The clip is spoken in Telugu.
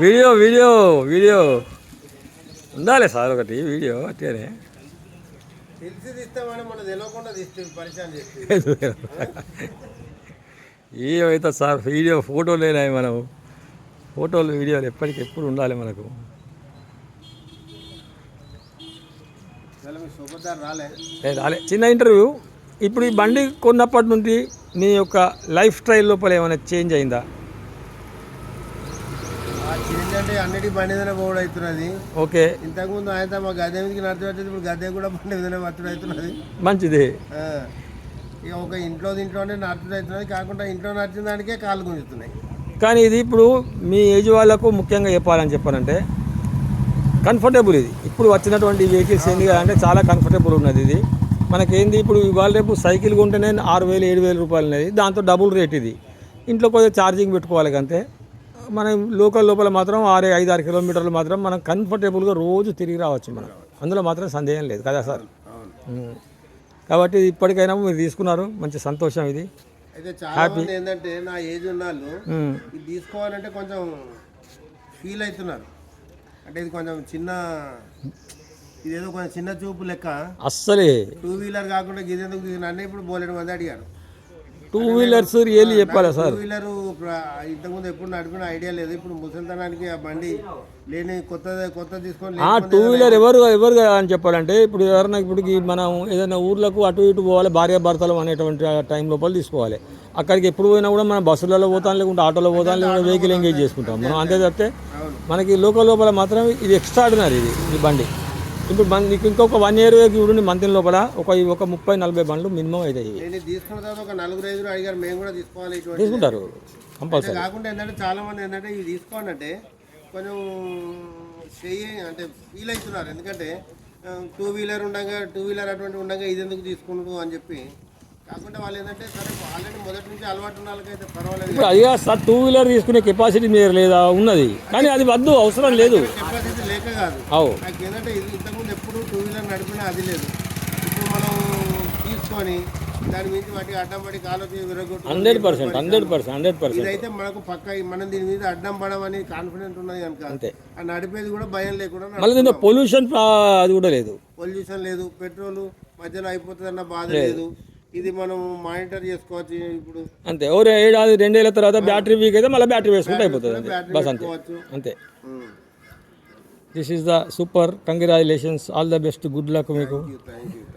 వీడియో వీడియో వీడియో ఉండాలి సార్ ఒకటి వీడియో అట్లనే ఏమైతే సార్ వీడియో ఫోటోలు లేనాయి మనం ఫోటోలు వీడియోలు ఎప్పటికెప్పుడు ఉండాలి మనకు. రాలే చిన్న ఇంటర్వ్యూ. ఇప్పుడు ఈ బండి కొన్నప్పటి నుండి నీ యొక్క లైఫ్ స్టైల్ లోపల ఏమైనా చేంజ్ అయిందా? చేంజ్ అంటే అన్నిటి బండి మీద పోవడం అవుతున్నది. ఓకే. ఇంతకుముందు ఆయన మా గద్దె మీదకి నడుచుకుంటే ఇప్పుడు గద్దె కూడా బండి మీద నడుచుడు అవుతున్నది. మంచిది. ఇక ఒక ఇంట్లోనే నడుచుడు అవుతున్నది, కాకుండా ఇంట్లో నడిచిన దానికే కాళ్ళు గుంజుతున్నాయి. కానీ ఇది ఇప్పుడు మీ ఏజ్ వాళ్ళకు ముఖ్యంగా చెప్పాలంటే కంఫర్టబుల్. ఇది ఇప్పుడు వచ్చినటువంటి వెహికల్స్ ఏంటి అంటే చాలా కంఫర్టబుల్ ఉన్నది. ఇది మనకేంది ఇప్పుడు ఇవాళ రేపు సైకిల్ కొంటేనే 6,000 7,000 రూపాయలు ఉన్నది, దాంతో డబుల్ రేట్. ఇది ఇంట్లో కొద్దిగా ఛార్జింగ్ పెట్టుకోవాలి అంతే. మనం లోకల్ లోపల మాత్రం 5-6 కిలోమీటర్లు మాత్రం మనం కంఫర్టబుల్గా రోజు తిరిగి రావచ్చు. మనం అందులో మాత్రం సందేహం లేదు కదా సార్. కాబట్టి ఇప్పటికైనా మీరు తీసుకున్నారు, మంచి సంతోషం. ఇది అయితే చాలా మంది ఏంటంటే నా ఏజ్ ఉన్నాళ్ళు ఇది తీసుకోవాలంటే కొంచెం ఫీల్ అవుతున్నారు. అంటే ఇది కొంచెం ఇదేదో కొంచెం చిన్న చూపు లెక్క. అస్సలే 2 వీలర్ కాకుండా గిదేందుకు నన్ను ఇప్పుడు బోలెడు మంది అడిగారు. 2 వీలర్స్ రియల్లీ చెప్పాలా సార్? 2 వీలర్ ఇంతకుముందు ఎప్పుడు నడిపిన ఐడియా లేదు. ఇప్పుడు ముసలితనానికి ఆ బండి లేని కొత్త తీసుకొని 2 వీలర్ ఎవరు అని చెప్పాలంటే ఇప్పుడు ఎవరైనా ఇప్పుడు మనం ఏదైనా ఊర్లకు అటు ఇటు పోవాలి, భార్య భర్తలు అనేటువంటి టైం లోపల తీసుకోవాలి. అక్కడికి ఎప్పుడు పోయినా కూడా మనం బస్సులలో పోతాం, లేకుంటే ఆటోలో పోతాం, లేకుంటే వెహికల్ ఎంగేజ్ చేసుకుంటాం మనం. అంతే తప్పితే మనకి లోకల్ లోపల మాత్రం ఇది ఎక్స్ట్రాడినరీ. ఈ బండి ఇప్పుడు నీకు ఇంకొక 1 year చూడండి, మంత్ లోపల ఒక 30-40 బండ్లు మినిమం అవుతాయి. తీసుకుంటారు కంపల్సరీ. కాకుండా ఏంటంటే చాలా మంది ఏంటంటే ఇది తీసుకోండి అంటే కొంచెం అంటే ఫీల్ అవుతున్నారు. ఎందుకంటే 2 వీలర్ అటువంటి ఉండగా ఇది ఎందుకు తీసుకున్నాడు అని చెప్పి. కాకుండా వాళ్ళు ఏంటంటే సరే ఆల్రెడీ మొదటి నుంచి అలవాటు ఉన్న వాళ్ళకైతే పర్వాలేదు. ఇప్పుడు అదిగా సార్ 2 వీలర్ తీసుకునే కెపాసిటీ మీరు లేదా ఉన్నది, కానీ అది వద్దు, అవసరం లేదు. కెపాసిటీ లేక కాదు, నాకు ఏంటంటే ఇంతకుముందు ఎప్పుడు 2 వీలర్ నడిపినా అది లేదు. ఇప్పుడు మనం తీసుకొని దాని మీద వాటికి అడ్డం పడి కాలకి విరగొట్టు 100%. ఇదైతే మనకు పక్క మనం దీని మీద అడ్డం పడమని కాన్ఫిడెంట్ ఉన్నది కనుక అంతే. ఆ నడిపేది కూడా భయం లేకుండా, పొల్యూషన్ అది కూడా లేదు, పొల్యూషన్ లేదు, పెట్రోల్ మధ్యలో అయిపోతుంది అన్న బాధ లేదు. ఇది మనం మానిటర్ చేసుకోవచ్చు. ఇప్పుడు అంతే 2 ఏళ్ళ తర్వాత బ్యాటరీ వీక్ అయితే మళ్ళీ బ్యాటరీ వేసుకుంటే అయిపోతుంది బస్. అంతే. This is the super. Congratulations, all the best, good luck మీకు.